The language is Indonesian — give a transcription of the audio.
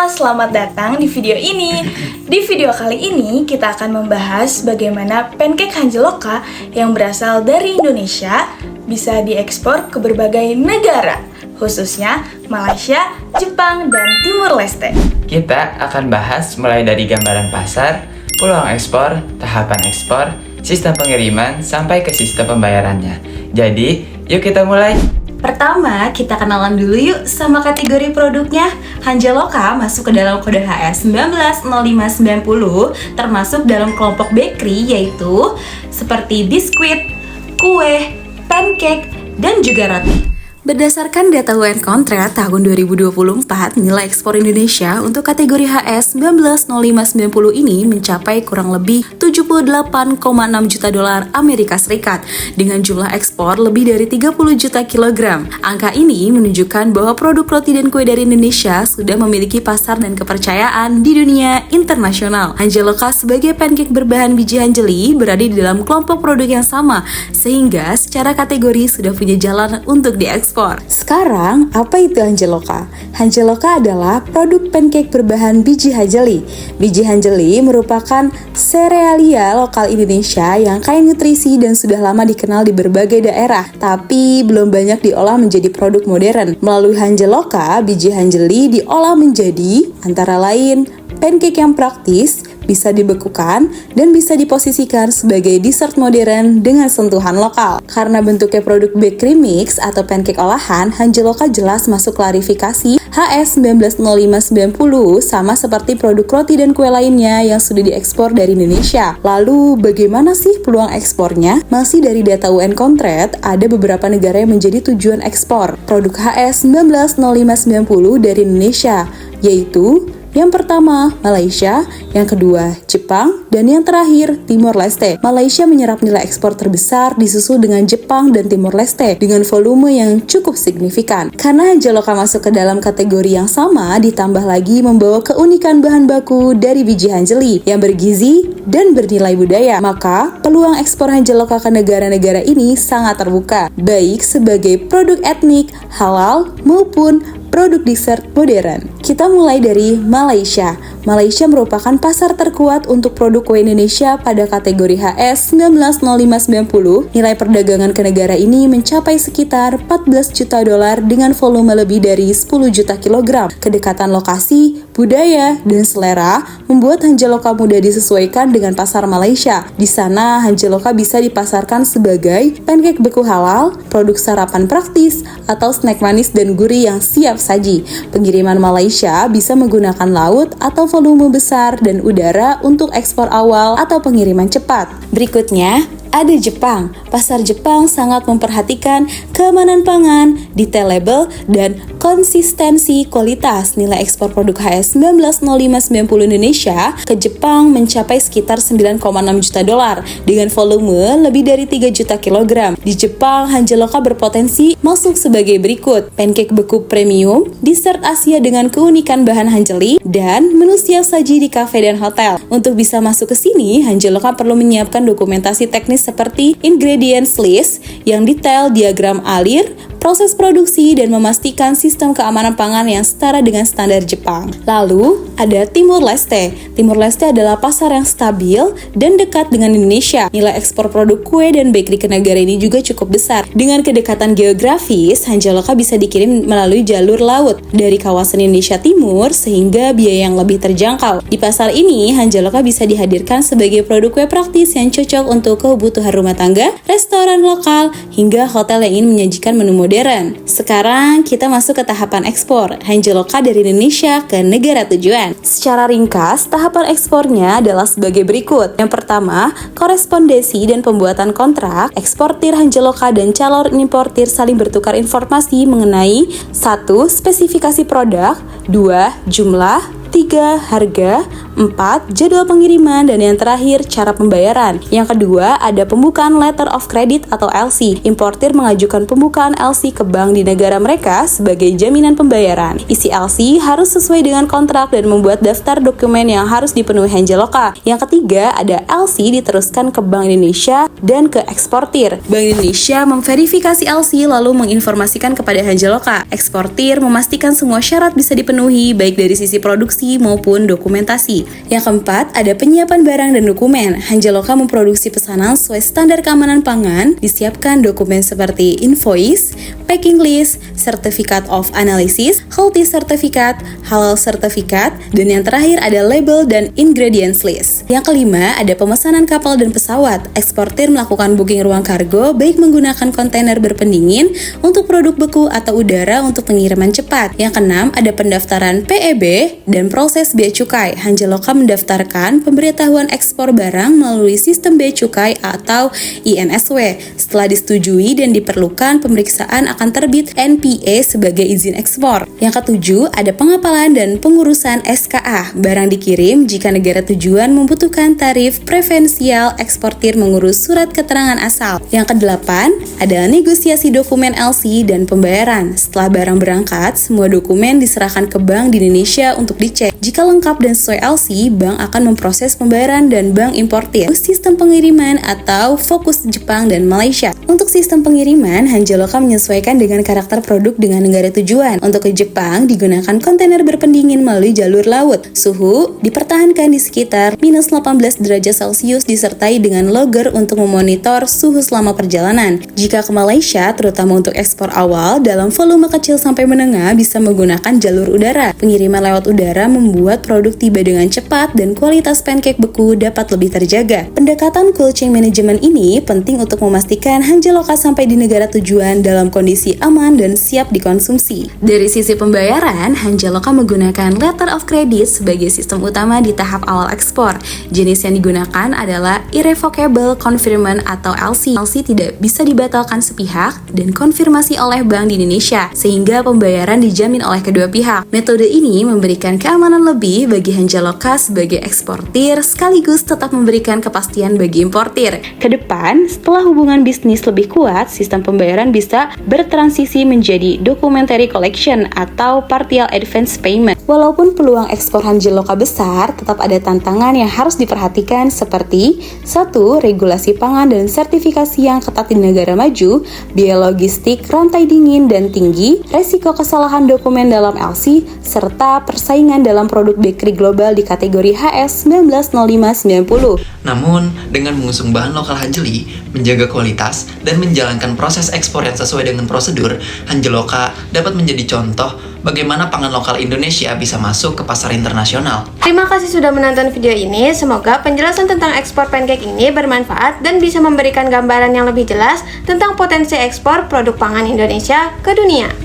semua, selamat datang di video ini. Di video kali ini kita akan membahas bagaimana pancake Hanjeloka yang berasal dari Indonesia bisa diekspor ke berbagai negara, khususnya Malaysia, Jepang, dan Timur Leste. Kita akan bahas mulai dari gambaran pasar, peluang ekspor, tahapan ekspor, sistem pengiriman, sampai ke sistem pembayarannya. Jadi, yuk kita mulai! Pertama, kita kenalan dulu yuk sama kategori produknya. Hanjeloka masuk ke dalam kode HS 190590, termasuk dalam kelompok bakery, yaitu seperti biskuit, kue, pancake, dan juga roti. Berdasarkan data UN Contract tahun 2024, nilai ekspor Indonesia untuk kategori HS 190590 ini mencapai kurang lebih 78,6 juta dolar Amerika Serikat dengan jumlah ekspor lebih dari 30 juta kilogram. Angka ini menunjukkan bahwa produk roti dan kue dari Indonesia sudah memiliki pasar dan kepercayaan di dunia internasional. Hanjeloka sebagai pancake berbahan biji hanjeli berada di dalam kelompok produk yang sama, sehingga secara kategori sudah punya jalan untuk diekspor. Sekarang, apa itu Hanjeloka? Hanjeloka adalah produk pancake berbahan biji hanjeli. Biji hanjeli merupakan serealia lokal Indonesia yang kaya nutrisi dan sudah lama dikenal di berbagai daerah, tapi belum banyak diolah menjadi produk modern. Melalui Hanjeloka, biji hanjeli diolah menjadi antara lain pancake yang praktis, bisa dibekukan, dan bisa diposisikan sebagai dessert modern dengan sentuhan lokal. Karena bentuknya produk bakery mix atau pancake olahan, Hanjeloka jelas masuk klarifikasi HS 190590 sama seperti produk roti dan kue lainnya yang sudah diekspor dari Indonesia. Lalu, bagaimana sih peluang ekspornya? Masih dari data UN Contract, ada beberapa negara yang menjadi tujuan ekspor produk HS 190590 dari Indonesia, yaitu yang pertama, Malaysia, yang kedua, Jepang, dan yang terakhir, Timur Leste. Malaysia menyerap nilai ekspor terbesar disusul dengan Jepang dan Timur Leste dengan volume yang cukup signifikan. Karena Hanjeloka masuk ke dalam kategori yang sama, ditambah lagi membawa keunikan bahan baku dari biji hanjeli yang bergizi dan bernilai budaya, maka peluang ekspor Hanjeloka ke negara-negara ini sangat terbuka, baik sebagai produk etnik, halal, maupun produk dessert modern. Kita mulai dari Malaysia. Malaysia merupakan pasar terkuat untuk produk kue Indonesia pada kategori HS 190590. Nilai perdagangan ke negara ini mencapai sekitar 14 juta dolar dengan volume lebih dari 10 juta kilogram. Kedekatan lokasi, budaya, dan selera membuat Hanjeloka mudah disesuaikan dengan pasar Malaysia. Di sana, Hanjeloka bisa dipasarkan sebagai pancake beku halal, produk sarapan praktis, atau snack manis dan gurih yang siap saji. Pengiriman Malaysia bisa menggunakan laut atau volume besar dan udara untuk ekspor awal atau pengiriman cepat. Berikutnya, ada Jepang. Pasar Jepang sangat memperhatikan keamanan pangan, detail label, dan konsistensi kualitas. Nilai ekspor produk HS 190590 Indonesia ke Jepang mencapai sekitar 9,6 juta dolar dengan volume lebih dari 3 juta kilogram. Di Jepang, Hanjeloka berpotensi masuk sebagai berikut: pancake beku premium, dessert Asia dengan keunikan bahan hanjeli, dan menu siap saji di kafe dan hotel. Untuk bisa masuk ke sini, Hanjeloka perlu menyiapkan dokumentasi teknis seperti ingredients list yang detail, diagram alir, proses produksi, dan memastikan sistem keamanan pangan yang setara dengan standar Jepang. Lalu, ada Timur Leste. Timur Leste adalah pasar yang stabil dan dekat dengan Indonesia. Nilai ekspor produk kue dan bakery ke negara ini juga cukup besar. Dengan kedekatan geografis, Hanjeloka bisa dikirim melalui jalur laut dari kawasan Indonesia Timur sehingga biaya yang lebih terjangkau. Di pasar ini, Hanjeloka bisa dihadirkan sebagai produk kue praktis yang cocok untuk kebutuhan rumah tangga, restoran lokal, hingga hotel yang ingin menyajikan menu modern. Sekarang kita masuk ke tahapan ekspor Hanjeloka dari Indonesia ke negara tujuan. Secara ringkas, tahapan ekspornya adalah sebagai berikut. Yang pertama, korespondensi dan pembuatan kontrak. Eksportir Hanjeloka dan calon importir saling bertukar informasi mengenai 1. Spesifikasi produk, 2. Jumlah, 3. Harga, 4. Jadwal pengiriman, dan yang terakhir cara pembayaran. Yang kedua ada pembukaan letter of credit atau LC. Importir mengajukan pembukaan LC ke bank di negara mereka sebagai jaminan pembayaran. Isi LC harus sesuai dengan kontrak dan membuat daftar dokumen yang harus dipenuhi Hanjaloka. Yang ketiga ada LC diteruskan ke Bank Indonesia dan ke eksportir. Bank Indonesia memverifikasi LC lalu menginformasikan kepada Hanjaloka. Eksportir memastikan semua syarat bisa dipenuhi baik dari sisi produksi maupun dokumentasi. Yang keempat, ada penyiapan barang dan dokumen. Hanjaloka memproduksi pesanan sesuai standar keamanan pangan, disiapkan dokumen seperti invoice, packing list, certificate of analysis, healthy certificate, halal certificate, dan yang terakhir ada label dan ingredients list. Yang kelima, ada pemesanan kapal dan pesawat. Eksportir melakukan booking ruang kargo baik menggunakan kontainer berpendingin untuk produk beku atau udara untuk pengiriman cepat. Yang keenam, ada pendaftaran PEB dan proses bea cukai. Hanjaloka mendaftarkan pemberitahuan ekspor barang melalui sistem bea cukai atau INSW. Setelah disetujui dan diperlukan, pemeriksaan akan terbit NPA sebagai izin ekspor. Yang ketujuh, ada pengapalan dan pengurusan SKA. Barang dikirim jika negara tujuan membutuhkan tarif preferensial, eksportir mengurus surat keterangan asal. Yang kedelapan, ada negosiasi dokumen LC dan pembayaran. Setelah barang berangkat, semua dokumen diserahkan ke bank di Indonesia untuk dicek. Jika lengkap dan sesuai LC, bank akan memproses pembayaran dan bank importir. Sistem pengiriman atau fokus Jepang dan Malaysia. Untuk sistem pengiriman, Hanjaloka menyesuaikan dengan karakter produk dengan negara tujuan. Untuk ke Jepang, digunakan kontainer berpendingin melalui jalur laut. Suhu dipertahankan di sekitar minus 18 derajat Celcius disertai dengan logger untuk memonitor suhu selama perjalanan. Jika ke Malaysia, terutama untuk ekspor awal, dalam volume kecil sampai menengah bisa menggunakan jalur udara. Pengiriman lewat udara membuat produk tiba dengan cepat dan kualitas pancake beku dapat lebih terjaga. Pendekatan cold chain management ini penting untuk memastikan Hanjaloka sampai di negara tujuan dalam kondisi aman dan siap dikonsumsi. Dari sisi pembayaran, Hanjaloka menggunakan letter of credit sebagai sistem utama di tahap awal ekspor. Jenis yang digunakan adalah irrevocable confirmation atau LC. LC tidak bisa dibatalkan sepihak dan konfirmasi oleh bank di Indonesia, sehingga pembayaran dijamin oleh kedua pihak. Metode ini memberikan keamanan lebih bagi Hanjaloka sebagai eksportir sekaligus tetap memberikan kepastian bagi importir. Kedepan, setelah hubungan bisnis lebih kuat, sistem pembayaran bisa bertransisi menjadi documentary collection atau partial advance payment. Walaupun peluang ekspor Hanjaloka besar, tetap ada tantangan yang harus diperhatikan seperti 1. Regulasi pangan dan sertifikasi yang ketat di negara maju, biaya logistik, rantai dingin dan tinggi, resiko kesalahan dokumen dalam LC, serta persaingan dalam produk bakery global di kategori HS 1905-90. Namun, dengan mengusung bahan lokal Hanjeli, menjaga kualitas, dan menjalankan proses ekspor yang sesuai dengan prosedur, Hanjaloka dapat menjadi contoh bagaimana pangan lokal Indonesia bisa masuk ke pasar internasional. Terima kasih sudah menonton video ini. Semoga penjelasan tentang ekspor pancake ini bermanfaat dan bisa memberikan gambaran yang lebih jelas tentang potensi ekspor produk pangan Indonesia ke dunia.